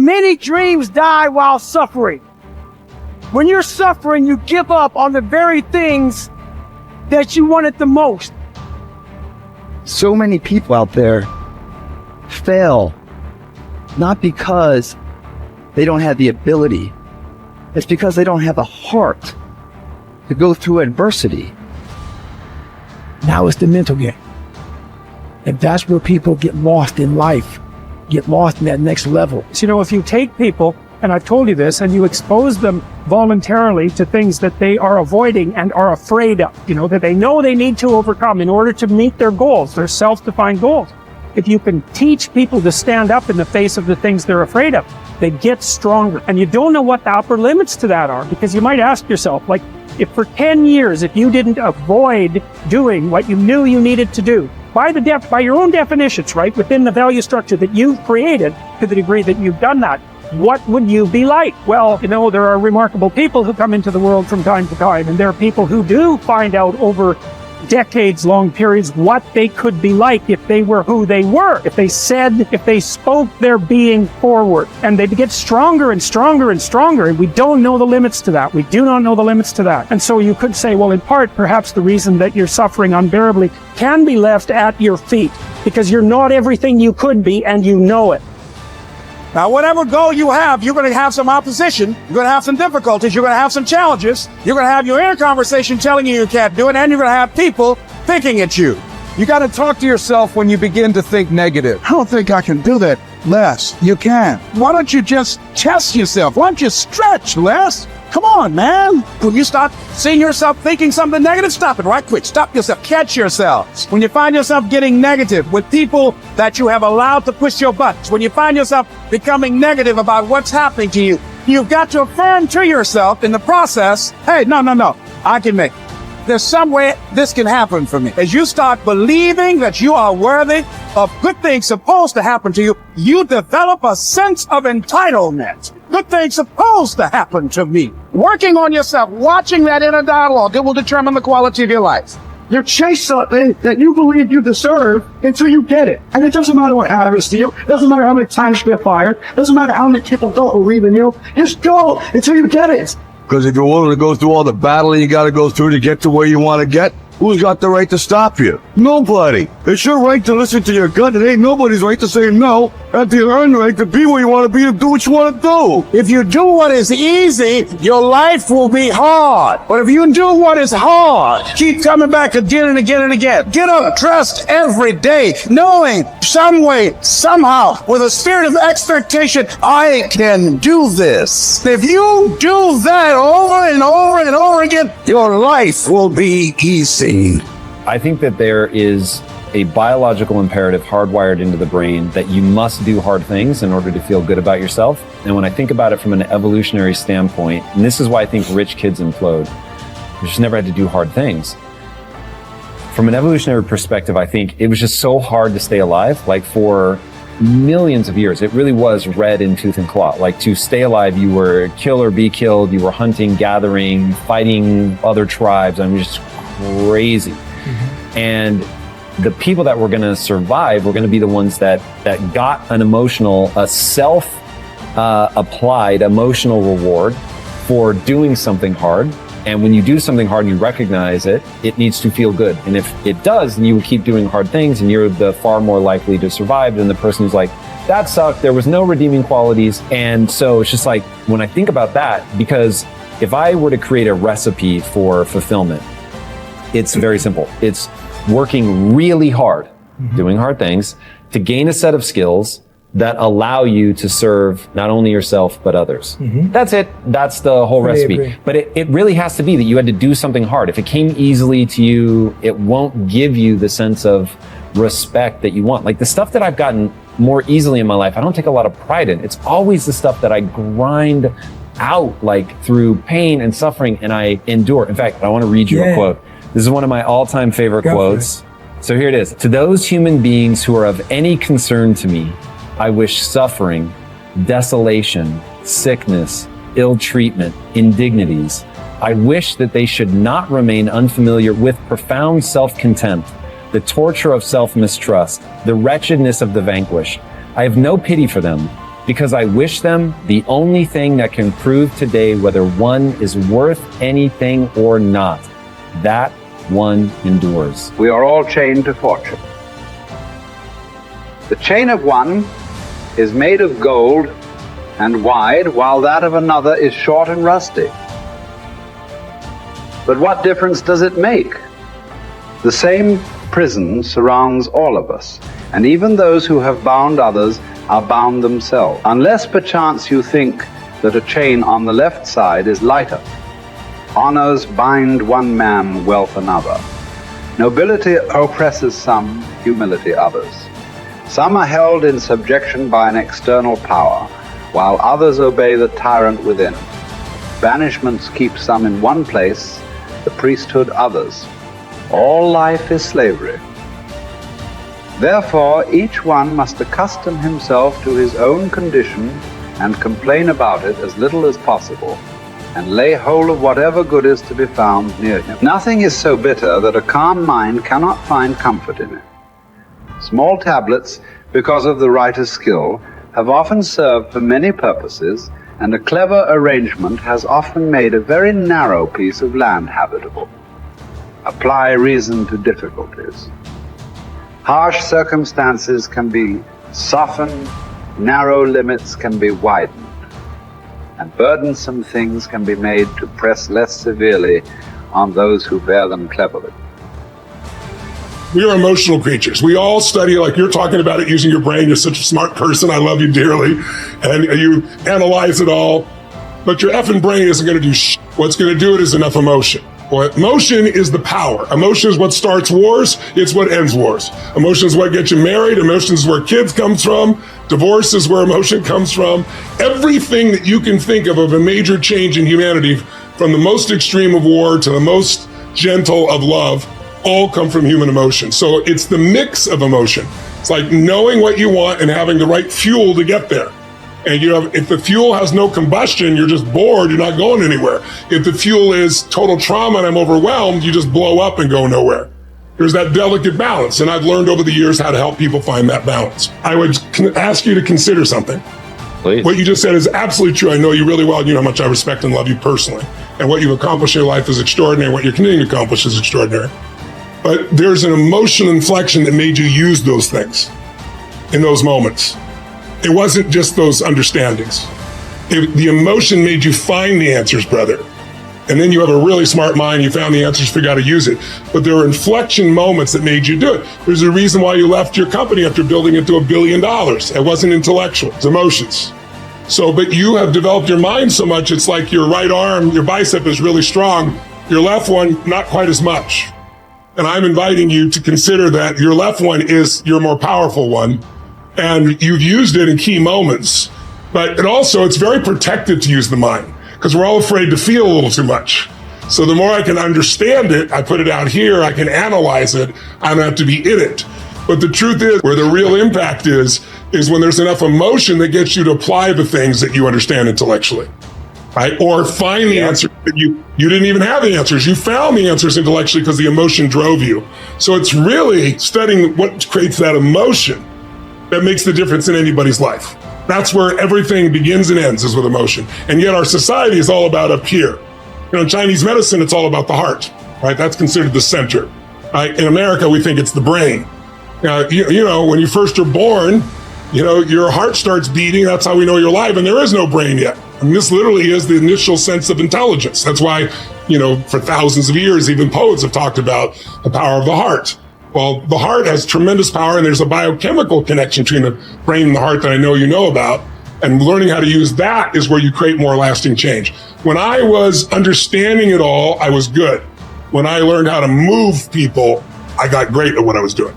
Many dreams die while suffering. When you're suffering, you give up on the very things that you wanted the most. So many people out there fail, not because they don't have the ability. It's because they don't have a heart to go through adversity. Now it's the mental game. And that's where people get lost in life, get lost in that next level. So, if you take people, and I've told you this, and you expose them voluntarily to things that they are avoiding and are afraid of, that they know they need to overcome in order to meet their goals, their self-defined goals. If you can teach people to stand up in the face of the things they're afraid of, they get stronger. And you don't know what the upper limits to that are, because you might ask yourself, if for 10 years, if you didn't avoid doing what you knew you needed to do, by your own definitions, right, within the value structure that you've created, to the degree that you've done that, what would you be like? Well, there are remarkable people who come into the world from time to time, and there are people who do find out over decades-long periods what they could be like if they were who they were, if they spoke their being forward, and they get stronger and stronger and stronger, and we don't know the limits to that. We do not know the limits to that. And so you could say, well, in part, perhaps the reason that you're suffering unbearably can be left at your feet, because you're not everything you could be, and you know it. Now, whatever goal you have, you're going to have some opposition. You're going to have some difficulties. You're going to have some challenges. You're going to have your inner conversation telling you can't do it, and you're going to have people picking at you. You got to talk to yourself when you begin to think negative. I don't think I can do that, Les. You can. Why don't you just test yourself? Why don't you stretch, Les? Come on, man. When you start seeing yourself thinking something negative, stop it right quick. Stop yourself. Catch yourself. When you find yourself getting negative with people that you have allowed to push your buttons, when you find yourself becoming negative about what's happening to you, you've got to affirm to yourself in the process, hey, no, I can make it. There's some way this can happen for me. As you start believing that you are worthy of good things supposed to happen to you, you develop a sense of entitlement. Good things supposed to happen to me. Working on yourself, watching that inner dialogue, it will determine the quality of your life. You chase something that you believe you deserve until you get it. And it doesn't matter what happens to you. It doesn't matter how many times you get fired. It doesn't matter how many people don't believe in you. Just go until you get it. Because if you're willing to go through all the battling you got to go through to get to where you want to get, who's got the right to stop you? Nobody. It's your right to listen to your gut. It ain't nobody's right to say no. It's your own right to be where you want to be, to do what you want to do. If you do what is easy, your life will be hard. But if you do what is hard, keep coming back again and again and again. Get up, trust every day, knowing some way, somehow, with a spirit of expectation, I can do this. If you do that over and over and over again, your life will be easy. I think that there is a biological imperative hardwired into the brain that you must do hard things in order to feel good about yourself. And when I think about it from an evolutionary standpoint, and this is why I think rich kids implode, they just never had to do hard things. From an evolutionary perspective, I think it was just so hard to stay alive. Like for millions of years, it really was red in tooth and claw. Like to stay alive, you were kill or be killed. You were hunting, gathering, fighting other tribes. I mean, just crazy. Mm-hmm. And the people that were going to survive were going to be the ones that got an emotional, a self-applied emotional reward for doing something hard. And when you do something hard and you recognize it, it needs to feel good. And if it does, then you will keep doing hard things, and you're the far more likely to survive than the person who's like, that sucked, there was no redeeming qualities. And so it's just like, when I think about that, because if I were to create a recipe for fulfillment, it's very simple. It's working really hard, doing hard things, to gain a set of skills that allow you to serve not only yourself, but others. Mm-hmm. That's it. That's the whole recipe. Agree. But it really has to be that you had to do something hard. If it came easily to you, it won't give you the sense of respect that you want. Like the stuff that I've gotten more easily in my life, I don't take a lot of pride in. It's always the stuff that I grind out, like through pain and suffering, and I endure. In fact, I want to read you a quote. This is one of my all-time favorite quotes. So here it is. To those human beings who are of any concern to me, I wish suffering, desolation, sickness, ill treatment, indignities. I wish that they should not remain unfamiliar with profound self-contempt, the torture of self-mistrust, the wretchedness of the vanquished. I have no pity for them, because I wish them the only thing that can prove today whether one is worth anything or not. That one endures. We are all chained to fortune. The chain of one is made of gold and wide, while that of another is short and rusty. But what difference does it make? The same prison surrounds all of us, and even those who have bound others are bound themselves, unless perchance you think that a chain on the left side is lighter. Honors bind one man, wealth another. Nobility oppresses some, humility others. Some are held in subjection by an external power, while others obey the tyrant within. Banishments keep some in one place, the priesthood others. All life is slavery. Therefore, each one must accustom himself to his own condition and complain about it as little as possible, and lay hold of whatever good is to be found near him. Nothing is so bitter that a calm mind cannot find comfort in it. Small tablets, because of the writer's skill, have often served for many purposes, and a clever arrangement has often made a very narrow piece of land habitable. Apply reason to difficulties. Harsh circumstances can be softened, narrow limits can be widened, and burdensome things can be made to press less severely on those who bear them cleverly. We are emotional creatures. We all study, like you're talking about it, using your brain. You're such a smart person. I love you dearly. And you analyze it all. But your effing brain isn't going to do shit. What's going to do it is enough emotion. Well, emotion is the power. Emotion is what starts wars. It's what ends wars. Emotion is what gets you married. Emotion is where kids comes from. Divorce is where emotion comes from. Everything that you can think of a major change in humanity, from the most extreme of war to the most gentle of love, all come from human emotion. So it's the mix of emotion. It's like knowing what you want and having the right fuel to get there. And if the fuel has no combustion, you're just bored, you're not going anywhere. If the fuel is total trauma and I'm overwhelmed, you just blow up and go nowhere. There's that delicate balance. And I've learned over the years how to help people find that balance. I would ask you to consider something. Please. What you just said is absolutely true. I know you really well. You know how much I respect and love you personally. And what you've accomplished in your life is extraordinary. What you're continuing to accomplish is extraordinary. But there's an emotional inflection that made you use those things in those moments. It wasn't just those understandings. The emotion made you find the answers, brother. And then you have a really smart mind, you found the answers, figure out how to use it. But there were inflection moments that made you do it. There's a reason why you left your company after building it to $1 billion. It wasn't intellectual, it's emotions. So, but you have developed your mind so much, it's like your right arm, your bicep is really strong, your left one, not quite as much. And I'm inviting you to consider that your left one is your more powerful one, and you've used it in key moments. But it's very protected to use the mind, because we're all afraid to feel a little too much. So the more I can understand it, I put it out here, I can analyze it, I don't have to be in it. But the truth is, where the real impact is when there's enough emotion that gets you to apply the things that you understand intellectually. Right? Or find the answer that you didn't even have the answers. You found the answers intellectually because the emotion drove you. So it's really studying what creates that emotion that makes the difference in anybody's life. That's where everything begins and ends, is with emotion. And yet our society is all about up here. In Chinese medicine, it's all about the heart, right? That's considered the center. Right? In America, we think it's the brain. When you first are born, your heart starts beating. That's how we know you're alive. And there is no brain yet. And this literally is the initial sense of intelligence. That's why, for thousands of years, even poets have talked about the power of the heart. Well, the heart has tremendous power, and there's a biochemical connection between the brain and the heart that I know you know about. And learning how to use that is where you create more lasting change. When I was understanding it all, I was good. When I learned how to move people, I got great at what I was doing.